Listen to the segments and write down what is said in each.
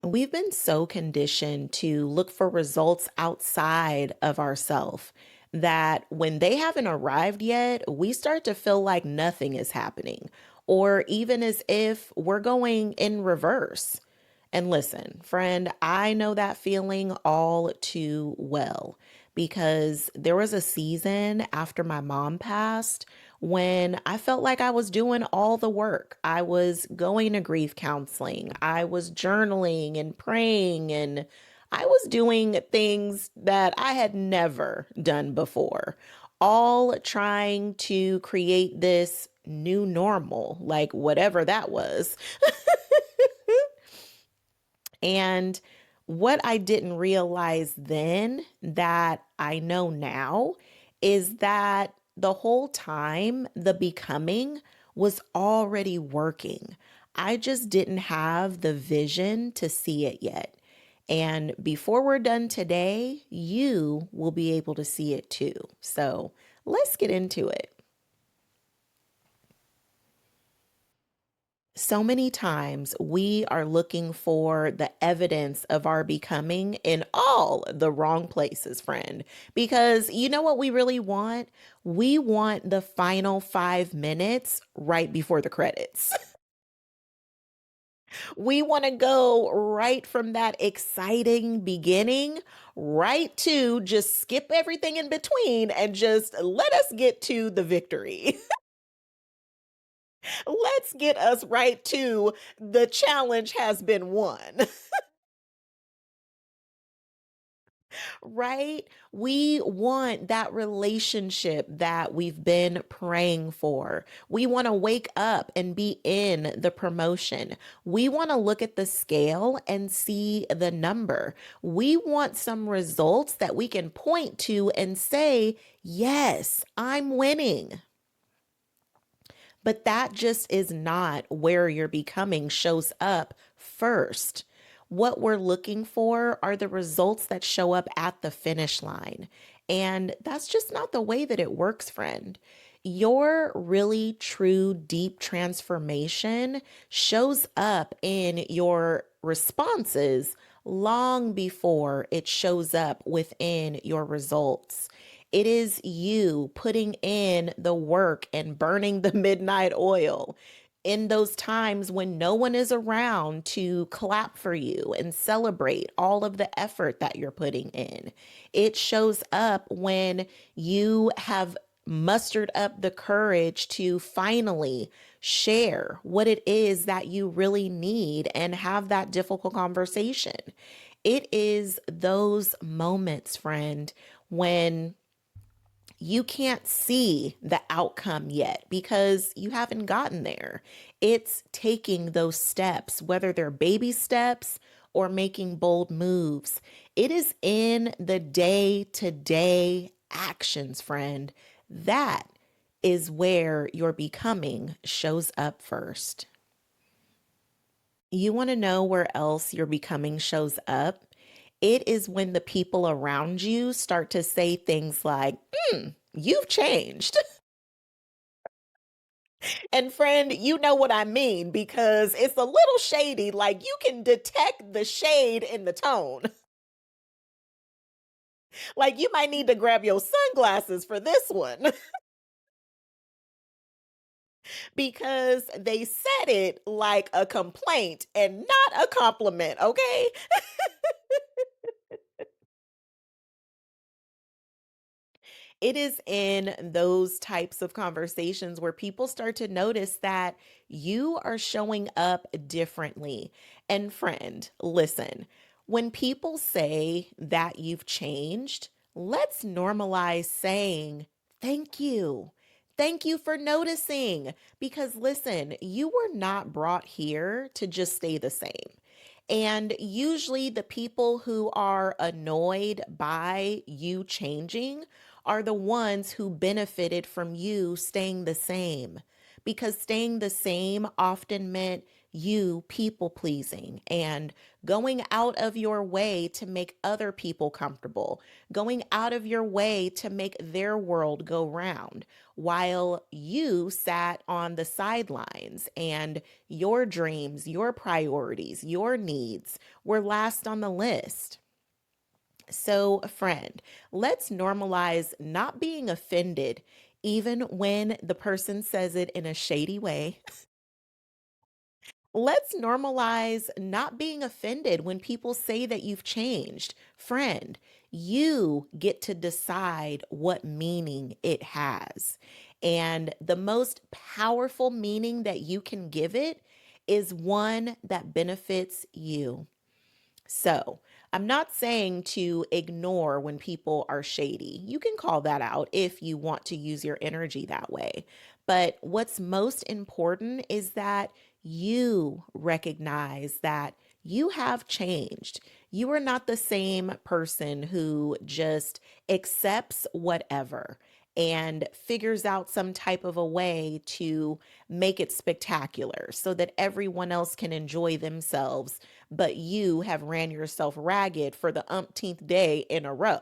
We've been so conditioned to look for results outside of ourselves that when they haven't arrived yet, we start to feel like nothing is happening, or even as if we're going in reverse. And listen, friend, I know that feeling all too well because there was a season after my mom passed when I felt like I was doing all the work. I was going to grief counseling, I was journaling and praying, and I was doing things that I had never done before, all trying to create this new normal, like whatever that was. And what I didn't realize then that I know now is that the whole time the becoming was already working. I just didn't have the vision to see it yet. And before we're done today, you will be able to see it too. So let's get into it. So many times we are looking for the evidence of our becoming in all the wrong places, friend. Because you know what we really want? We want the final 5 minutes right before the credits. We want to go right from that exciting beginning right to just skip everything in between and just let us get to the victory. Let's get us right to the challenge has been won. Right? We want that relationship that we've been praying for. We want to wake up and be in the promotion. We want to look at the scale and see the number. We want some results that we can point to and say, yes, I'm winning. But that just is not where your becoming shows up first. What we're looking for are the results that show up at the finish line. And that's just not the way that it works, friend. Your really true deep transformation shows up in your responses long before it shows up within your results. It is you putting in the work and burning the midnight oil in those times when no one is around to clap for you and celebrate all of the effort that you're putting in. It shows up when you have mustered up the courage to finally share what it is that you really need and have that difficult conversation. It is those moments, friend, when you can't see the outcome yet because you haven't gotten there. It's taking those steps, whether they're baby steps or making bold moves. It is in the day to day actions, friend. That is where your becoming shows up first. You want to know where else your becoming shows up? It is when the people around you start to say things like, you've changed. And friend, you know what I mean because it's a little shady. Like you can detect the shade in the tone. Like you might need to grab your sunglasses for this one because they said it like a complaint and not a compliment, okay? It is in those types of conversations where people start to notice that you are showing up differently. And friend, listen, when people say that you've changed, let's normalize saying, thank you. Thank you for noticing. Because listen, you were not brought here to just stay the same. And usually, the people who are annoyed by you changing are the ones who benefited from you staying the same. Because staying the same often meant you people pleasing and going out of your way to make other people comfortable, going out of your way to make their world go round, while you sat on the sidelines and your dreams, your priorities, your needs were last on the list. So, friend, let's normalize not being offended even when the person says it in a shady way. Let's normalize not being offended when people say that you've changed. Friend, you get to decide what meaning it has. And the most powerful meaning that you can give it is one that benefits you. So, I'm not saying to ignore when people are shady. You can call that out if you want to use your energy that way. But what's most important is that you recognize that you have changed. You are not the same person who just accepts whatever and figures out some type of a way to make it spectacular so that everyone else can enjoy themselves, but you have ran yourself ragged for the umpteenth day in a row.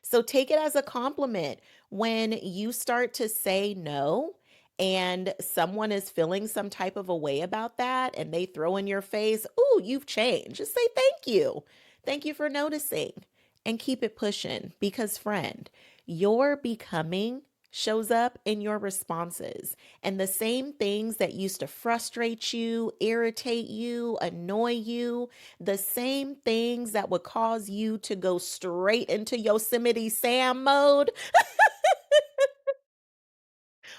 So take it as a compliment when you start to say no and someone is feeling some type of a way about that and they throw in your face, "Ooh, you've changed." Just say thank you. Thank you for noticing and keep it pushing because, friend, your becoming shows up in your responses. And the same things that used to frustrate you, irritate you, annoy you, the same things that would cause you to go straight into Yosemite Sam mode,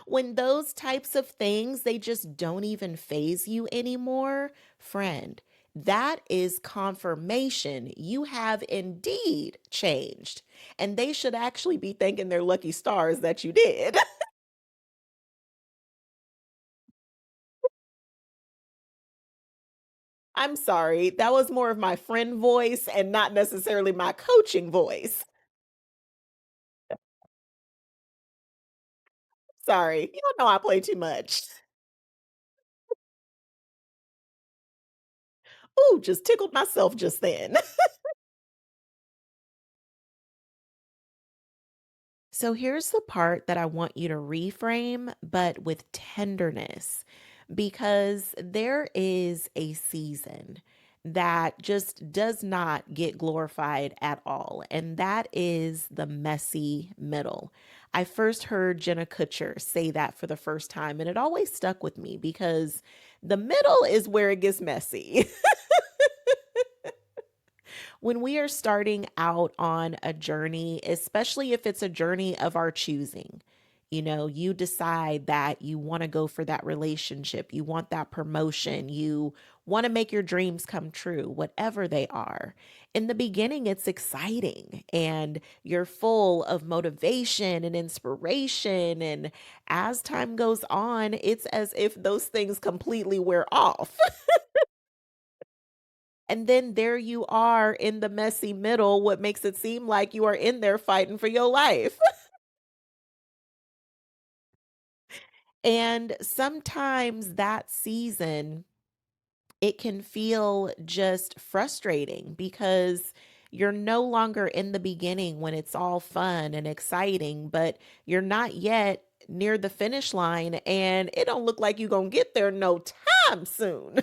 when those types of things, they just don't even phase you anymore, friend, that is confirmation you have indeed changed. And they should actually be thanking their lucky stars that you did. I'm sorry. That was more of my friend voice and not necessarily my coaching voice. Sorry. You don't know I play too much. Ooh, just tickled myself just then. So here's the part that I want you to reframe, but with tenderness, because there is a season that just does not get glorified at all, and that is the messy middle. I first heard Jenna Kutcher say that for the first time, and it always stuck with me because the middle is where it gets messy. When we are starting out on a journey, especially if it's a journey of our choosing, you decide that you want to go for that relationship, you want that promotion, you want to make your dreams come true, whatever they are. In the beginning, it's exciting and you're full of motivation and inspiration. And as time goes on, it's as if those things completely wear off. And then there you are in the messy middle, what makes it seem like you are in there fighting for your life. And sometimes that season, it can feel just frustrating because you're no longer in the beginning when it's all fun and exciting, but you're not yet near the finish line and it don't look like you're going to get there no time soon.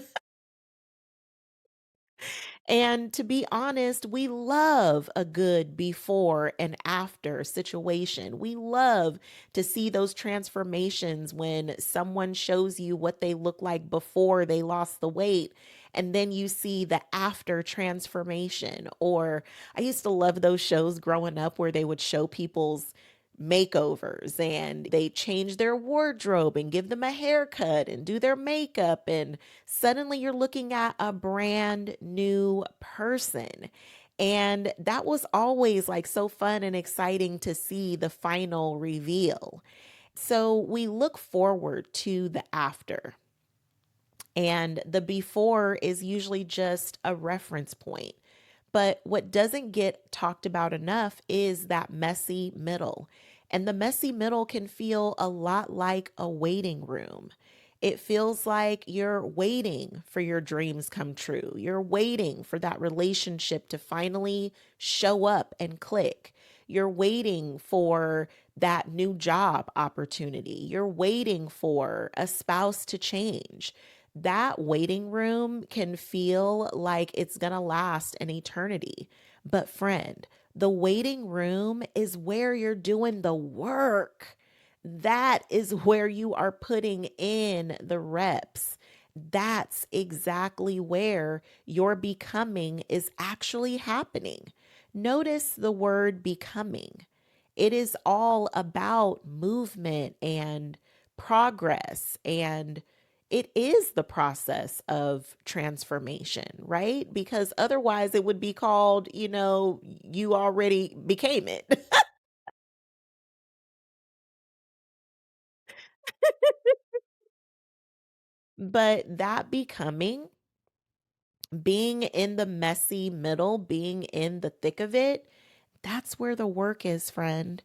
And to be honest, we love a good before and after situation. We love to see those transformations when someone shows you what they look like before they lost the weight. And then you see the after transformation. Or I used to love those shows growing up where they would show people's makeovers and they change their wardrobe and give them a haircut and do their makeup, and suddenly you're looking at a brand new person. And that was always like so fun and exciting to see the final reveal. So we look forward to the after, and the before is usually just a reference point. But what doesn't get talked about enough is that messy middle. And the messy middle can feel a lot like a waiting room. It feels like you're waiting for your dreams come true. You're waiting for that relationship to finally show up and click. You're waiting for that new job opportunity. You're waiting for a spouse to change. That waiting room can feel like it's going to last an eternity. But, friend, the waiting room is where you're doing the work. That is where you are putting in the reps. That's exactly where your becoming is actually happening. Notice the word becoming. It is all about movement and progress, and it is the process of transformation, right? Because otherwise it would be called, you already became it. But that becoming, being in the messy middle, being in the thick of it, that's where the work is, friend.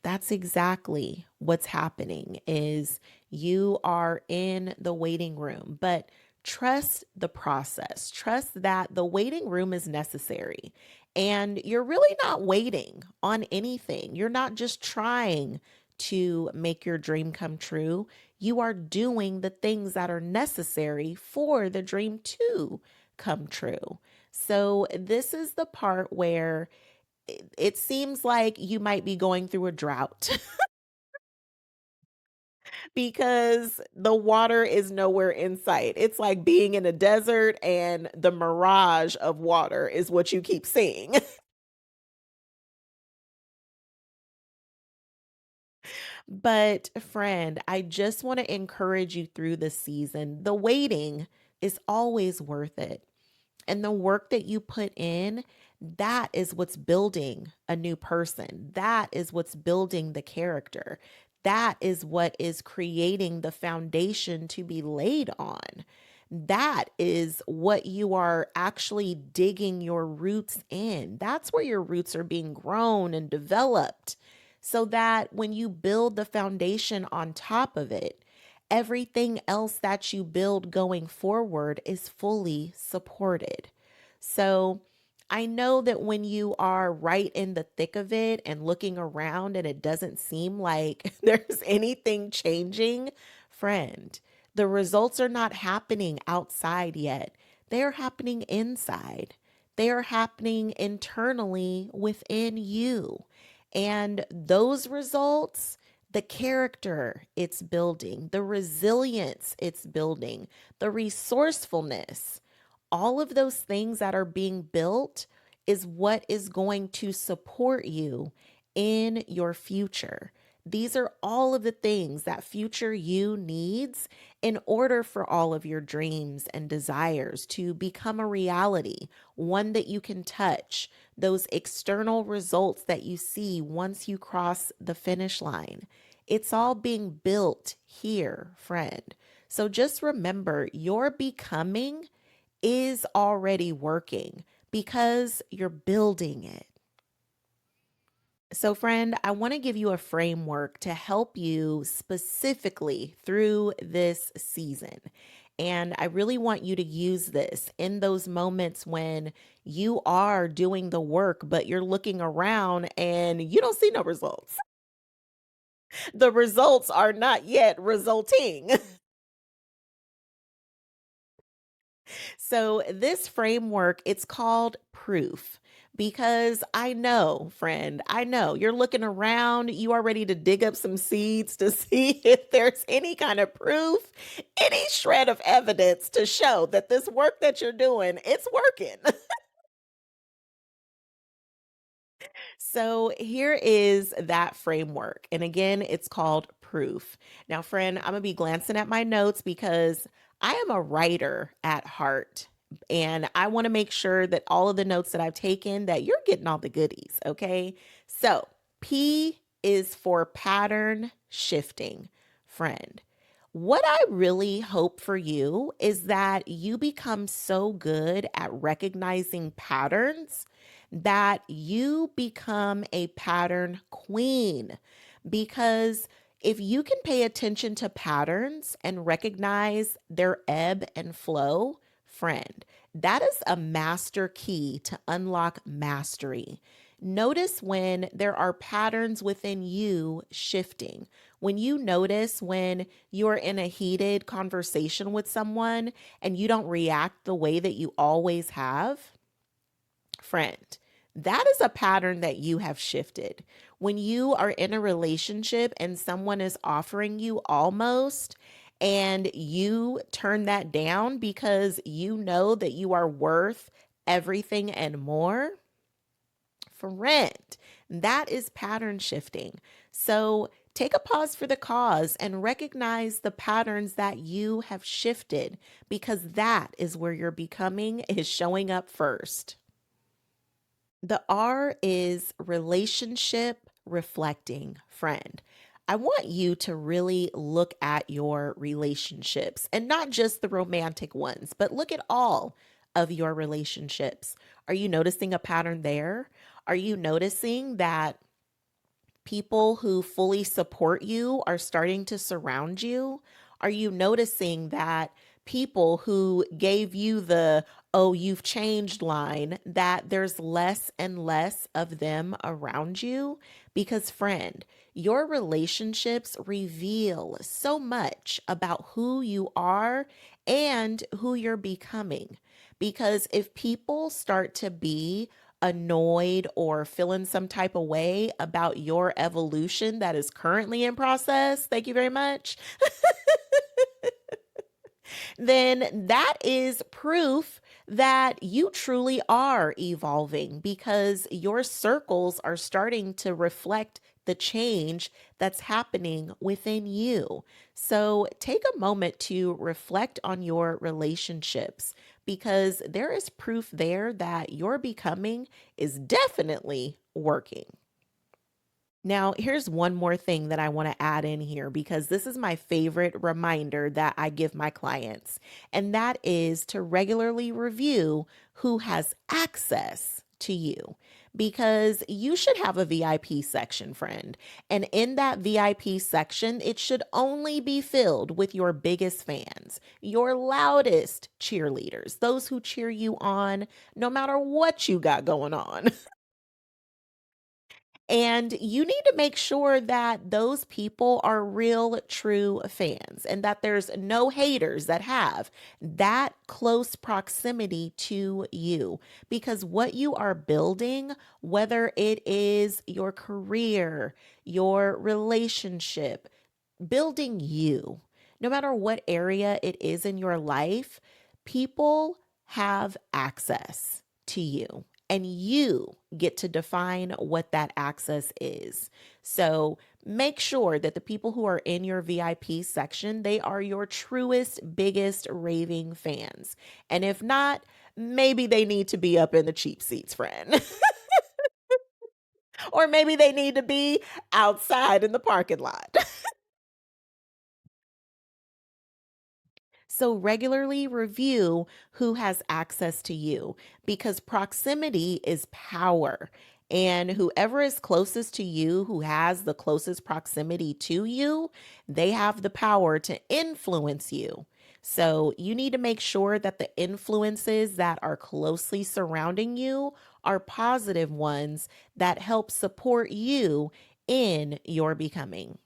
That's exactly what's happening is you are in the waiting room, but trust the process. Trust that the waiting room is necessary. And you're really not waiting on anything. You're not just trying to make your dream come true. You are doing the things that are necessary for the dream to come true. So, this is the part where it seems like you might be going through a drought because the water is nowhere in sight. It's like being in a desert and the mirage of water is what you keep seeing. But, friend, I just want to encourage you through this season. The waiting is always worth it. And the work that you put in, that is what's building a new person. That is what's building the character. That is what is creating the foundation to be laid on. That is what you are actually digging your roots in. That's where your roots are being grown and developed. So that when you build the foundation on top of it, everything else that you build going forward is fully supported. So I know that when you are right in the thick of it and looking around and it doesn't seem like there's anything changing, friend, the results are not happening outside yet. They are happening inside. They are happening internally within you. And those results, the character it's building, the resilience it's building, the resourcefulness, all of those things that are being built is what is going to support you in your future. These are all of the things that future you needs in order for all of your dreams and desires to become a reality, one that you can touch, those external results that you see once you cross the finish line. It's all being built here, friend. So just remember your becoming is already working because you're building it. So, friend, I want to give you a framework to help you specifically through this season. And I really want you to use this in those moments when you are doing the work, but you're looking around and you don't see no results. The results are not yet resulting. So this framework, it's called proof because I know, friend, I know you're looking around, you are ready to dig up some seeds to see if there's any kind of proof, any shred of evidence to show that this work that you're doing, it's working. So here is that framework. And again, it's called proof. Now, friend, I'm going to be glancing at my notes because I am a writer at heart. And I want to make sure that all of the notes that I've taken that you're getting all the goodies, okay? So, P is for pattern shifting, friend. What I really hope for you is that you become so good at recognizing patterns that you become a pattern queen. Because if you can pay attention to patterns and recognize their ebb and flow, friend, that is a master key to unlock mastery. Notice when there are patterns within you shifting. When you notice when you're in a heated conversation with someone and you don't react the way that you always have, friend, that is a pattern that you have shifted. When you are in a relationship and someone is offering you almost, and you turn that down because you know that you are worth everything and more, friend, that is pattern shifting. So take a pause for the cause and recognize the patterns that you have shifted, because that is where your becoming is showing up first. The R is relationship reflecting, friend. I want you to really look at your relationships, and not just the romantic ones, but look at all of your relationships. Are you noticing a pattern there? Are you noticing that people who fully support you are starting to surround you? Are you noticing that people who gave you the, oh, you've changed line, that there's less and less of them around you? Because, friend, your relationships reveal so much about who you are and who you're becoming. Because if people start to be annoyed or feeling some type of way about your evolution that is currently in process, thank you very much, then that is proof that you truly are evolving, because your circles are starting to reflect the change that's happening within you. So take a moment to reflect on your relationships, because there is proof there that your becoming is definitely working. Now, here's one more thing that I want to add in here, because this is my favorite reminder that I give my clients, and that is to regularly review who has access to you. Because you should have a VIP section, friend. And in that VIP section, it should only be filled with your biggest fans, your loudest cheerleaders, those who cheer you on no matter what you got going on. And you need to make sure that those people are real, true fans, and that there's no haters that have that close proximity to you. Because what you are building, whether it is your career, your relationship, building you, no matter what area it is in your life, people have access to you. And you get to define what that access is. So make sure that the people who are in your VIP section, they are your truest, biggest raving fans. And if not, maybe they need to be up in the cheap seats, friend. Or maybe they need to be outside in the parking lot. So regularly review who has access to you, because proximity is power. And whoever is closest to you, who has the closest proximity to you, they have the power to influence you. So you need to make sure that the influences that are closely surrounding you are positive ones that help support you in your becoming.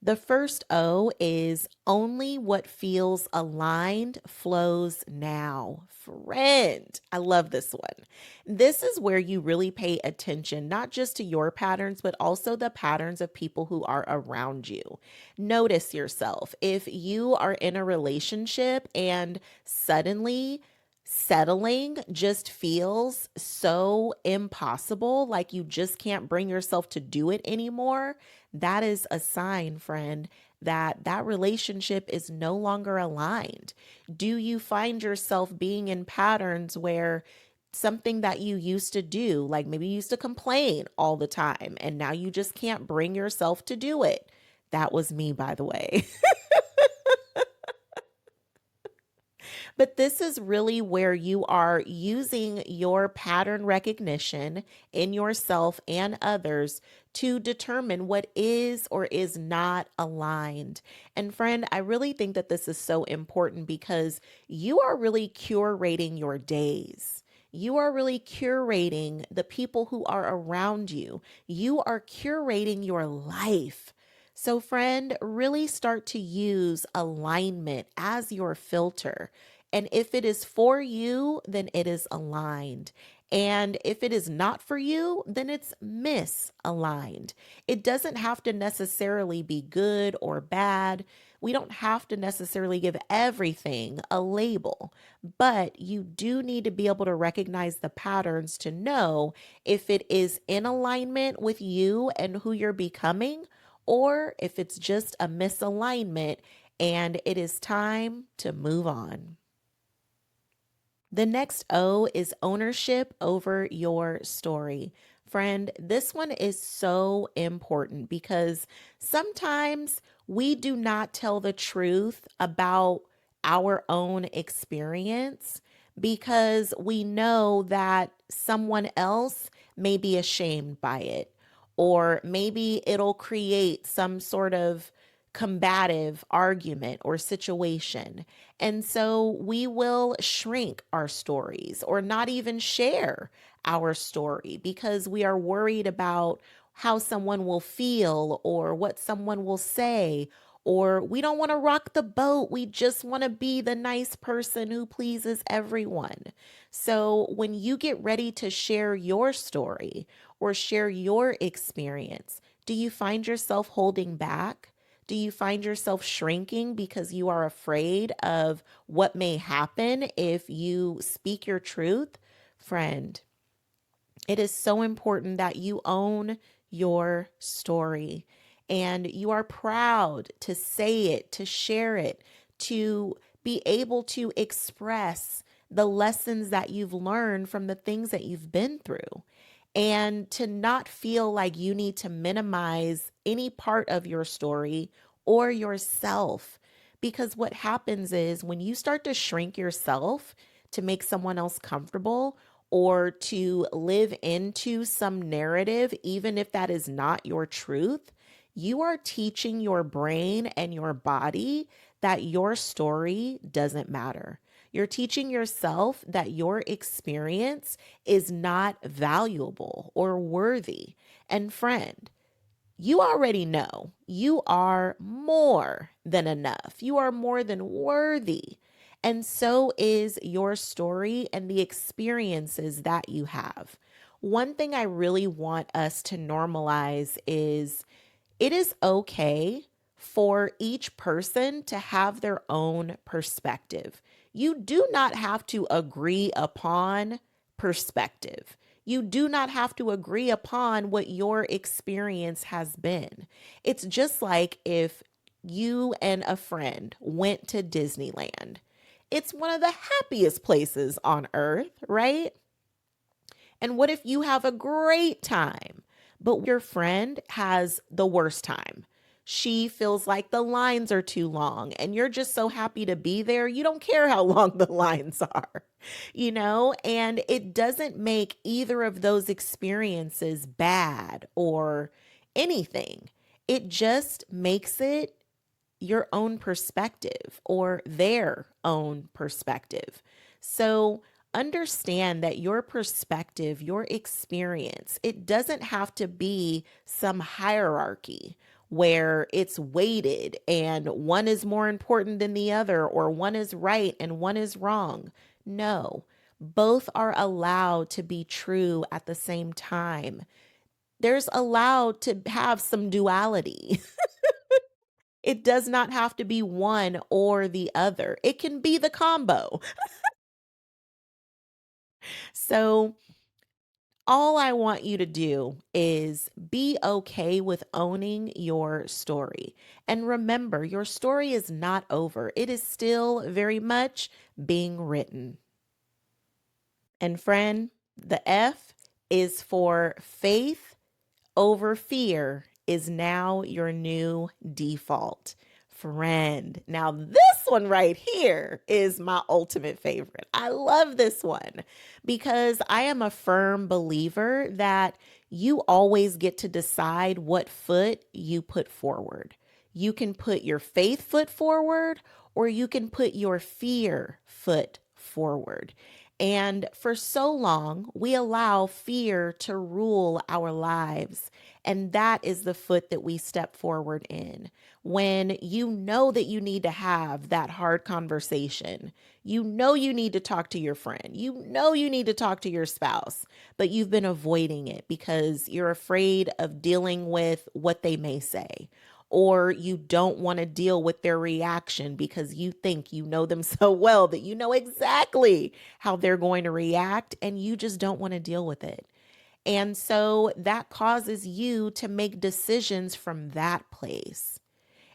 The first O is only what feels aligned flows now. Friend, I love this one. This is where you really pay attention, not just to your patterns, but also the patterns of people who are around you. Notice yourself. If you are in a relationship and suddenly settling just feels so impossible, like you just can't bring yourself to do it anymore, that is a sign, friend, that that relationship is no longer aligned. Do you find yourself being in patterns where something that you used to do, like maybe you used to complain all the time, and now you just can't bring yourself to do it? That was me, by the way. But this is really where you are using your pattern recognition in yourself and others to determine what is or is not aligned. And friend, I really think that this is so important because you are really curating your days. You are really curating the people who are around you. You are curating your life. So, friend, really start to use alignment as your filter. And if it is for you, then it is aligned. And if it is not for you, then it's misaligned. It doesn't have to necessarily be good or bad. We don't have to necessarily give everything a label, but you do need to be able to recognize the patterns to know if it is in alignment with you and who you're becoming, or if it's just a misalignment and it is time to move on. The next O is ownership over your story. Friend, this one is so important because sometimes we do not tell the truth about our own experience because we know that someone else may be ashamed by it, or maybe it'll create some sort of combative argument or situation. And so we will shrink our stories or not even share our story because we are worried about how someone will feel or what someone will say. Or we don't want to rock the boat. We just want to be the nice person who pleases everyone. So, when you get ready to share your story or share your experience, do you find yourself holding back? Do you find yourself shrinking because you are afraid of what may happen if you speak your truth? Friend, it is so important that you own your story and you are proud to say it, to share it, to be able to express the lessons that you've learned from the things that you've been through, and to not feel like you need to minimize any part of your story or yourself. Because what happens is when you start to shrink yourself to make someone else comfortable or to live into some narrative, even if that is not your truth, you are teaching your brain and your body that your story doesn't matter. You're teaching yourself that your experience is not valuable or worthy. And friend, you already know you are more than enough. You are more than worthy. And so is your story and the experiences that you have. One thing I really want us to normalize is it is okay for each person to have their own perspective. You do not have to agree upon perspective. You do not have to agree upon what your experience has been. It's just like if you and a friend went to Disneyland. It's one of the happiest places on earth, right? And what if you have a great time, but your friend has the worst time? She feels like the lines are too long, and you're just so happy to be there. You don't care how long the lines are, and it doesn't make either of those experiences bad or anything. It just makes it your own perspective or their own perspective. So understand that your perspective, your experience, it doesn't have to be some hierarchy where it's weighted and one is more important than the other, or one is right and one is wrong. No, both are allowed to be true at the same time. There's allowed to have some duality. It does not have to be one or the other. It can be the combo. So, all I want you to do is be okay with owning your story. And remember, your story is not over, it is still very much being written. And, friend, the F is for faith over fear is now your new default. Friend. Now, this one right here is my ultimate favorite. I love this one because I am a firm believer that you always get to decide what foot you put forward. You can put your faith foot forward or you can put your fear foot forward. And for so long, we allow fear to rule our lives. And that is the foot that we step forward in. When you know that you need to have that hard conversation, you know you need to talk to your friend, you know you need to talk to your spouse, but you've been avoiding it because you're afraid of dealing with what they may say, or you don't want to deal with their reaction because you think you know them so well that you know exactly how they're going to react and you just don't want to deal with it. And so that causes you to make decisions from that place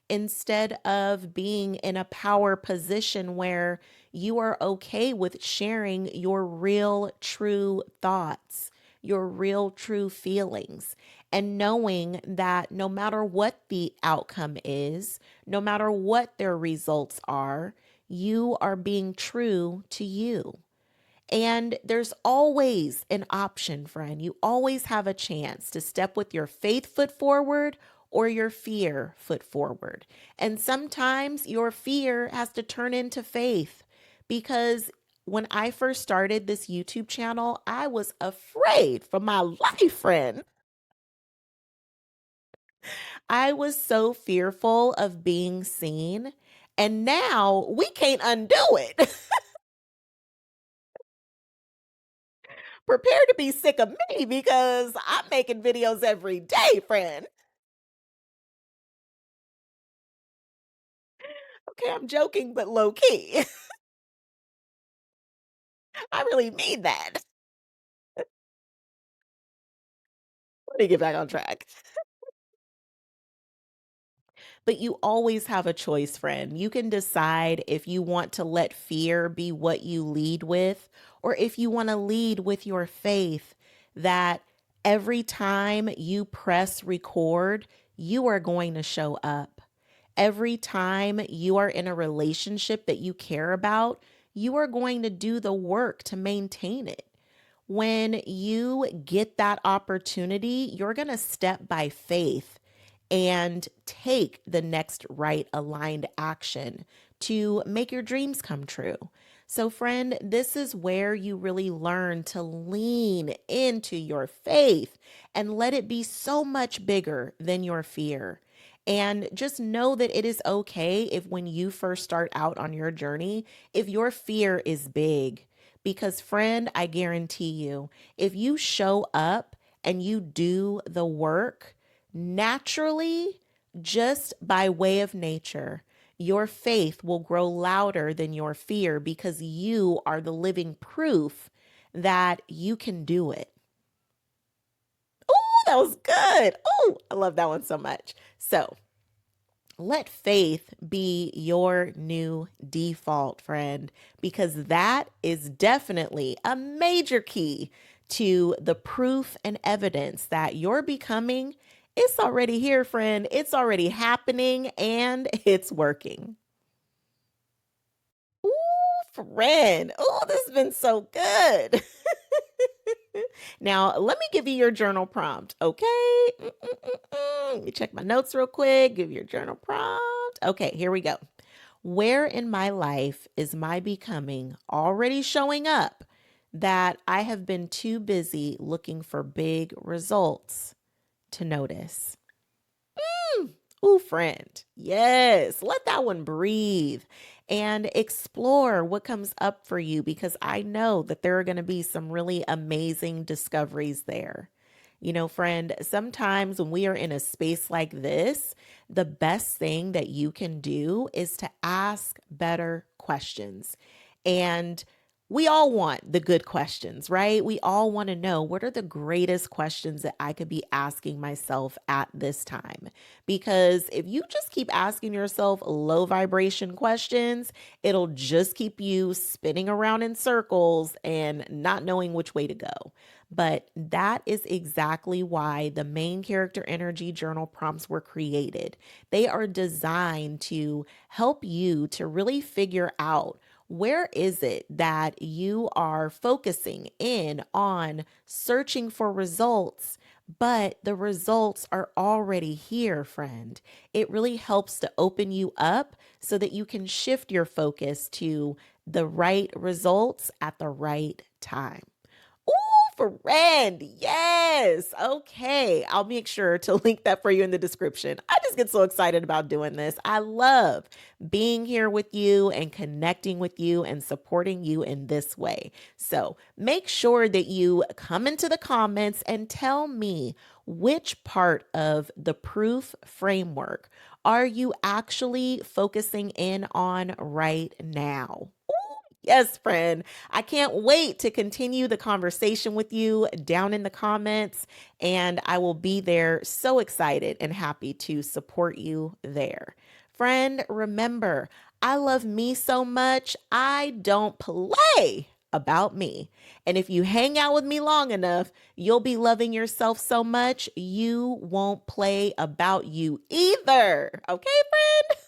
instead of being in a power position where you are okay with sharing your real, true thoughts, your real, true feelings, and knowing that no matter what the outcome is, no matter what their results are, you are being true to you. And there's always an option, friend. You always have a chance to step with your faith foot forward or your fear foot forward. And sometimes your fear has to turn into faith because when I first started this YouTube channel, I was afraid for my life, friend. I was so fearful of being seen. And now we can't undo it. Prepare to be sick of me because I'm making videos every day, friend. Okay, I'm joking, but low key. I really mean that. Let me get back on track. But you always have a choice, friend. You can decide if you want to let fear be what you lead with, or if you want to lead with your faith that every time you press record, you are going to show up. Every time you are in a relationship that you care about, you are going to do the work to maintain it. When you get that opportunity, you're going to step by faith and take the next right aligned action to make your dreams come true. So, friend, this is where you really learn to lean into your faith and let it be so much bigger than your fear. And just know that it is okay if, when you first start out on your journey, if your fear is big. Because, friend, I guarantee you, if you show up and you do the work, naturally, just by way of nature, your faith will grow louder than your fear because you are the living proof that you can do it. Oh, that was good. Oh, I love that one so much. So, let faith be your new default, friend, because that is definitely a major key to the proof and evidence that you're becoming. It's already here, friend. It's already happening and it's working. Ooh, friend. Oh, this has been so good. Now, let me give you your journal prompt, okay? Let me check my notes real quick. Give you your journal prompt. Okay, here we go. Where in my life is my becoming already showing up that I have been too busy looking for big results to notice? Ooh, friend. Yes, let that one breathe and explore what comes up for you because I know that there are going to be some really amazing discoveries there. You know, friend, sometimes when we are in a space like this, the best thing that you can do is to ask better questions. And We all want the good questions, right? We all want to know what are the greatest questions that I could be asking myself at this time. Because if you just keep asking yourself low vibration questions, it'll just keep you spinning around in circles and not knowing which way to go. But that is exactly why the main character energy journal prompts were created. They are designed to help you to really figure out where is it that you are focusing in on searching for results, but the results are already here, friend? It really helps to open you up so that you can shift your focus to the right results at the right time. Ooh, friend. Yes. Okay. I'll make sure to link that for you in the description. I just get so excited about doing this. I love being here with you and connecting with you and supporting you in this way. So make sure that you come into the comments and tell me which part of the proof framework are you actually focusing in on right now? Yes, friend. I can't wait to continue the conversation with you down in the comments, and I will be there so excited and happy to support you there. Friend, remember, I love me so much, I don't play about me. And if you hang out with me long enough, you'll be loving yourself so much, you won't play about you either. Okay, friend?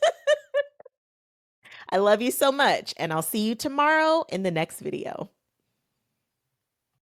I love you so much, and I'll see you tomorrow in the next video.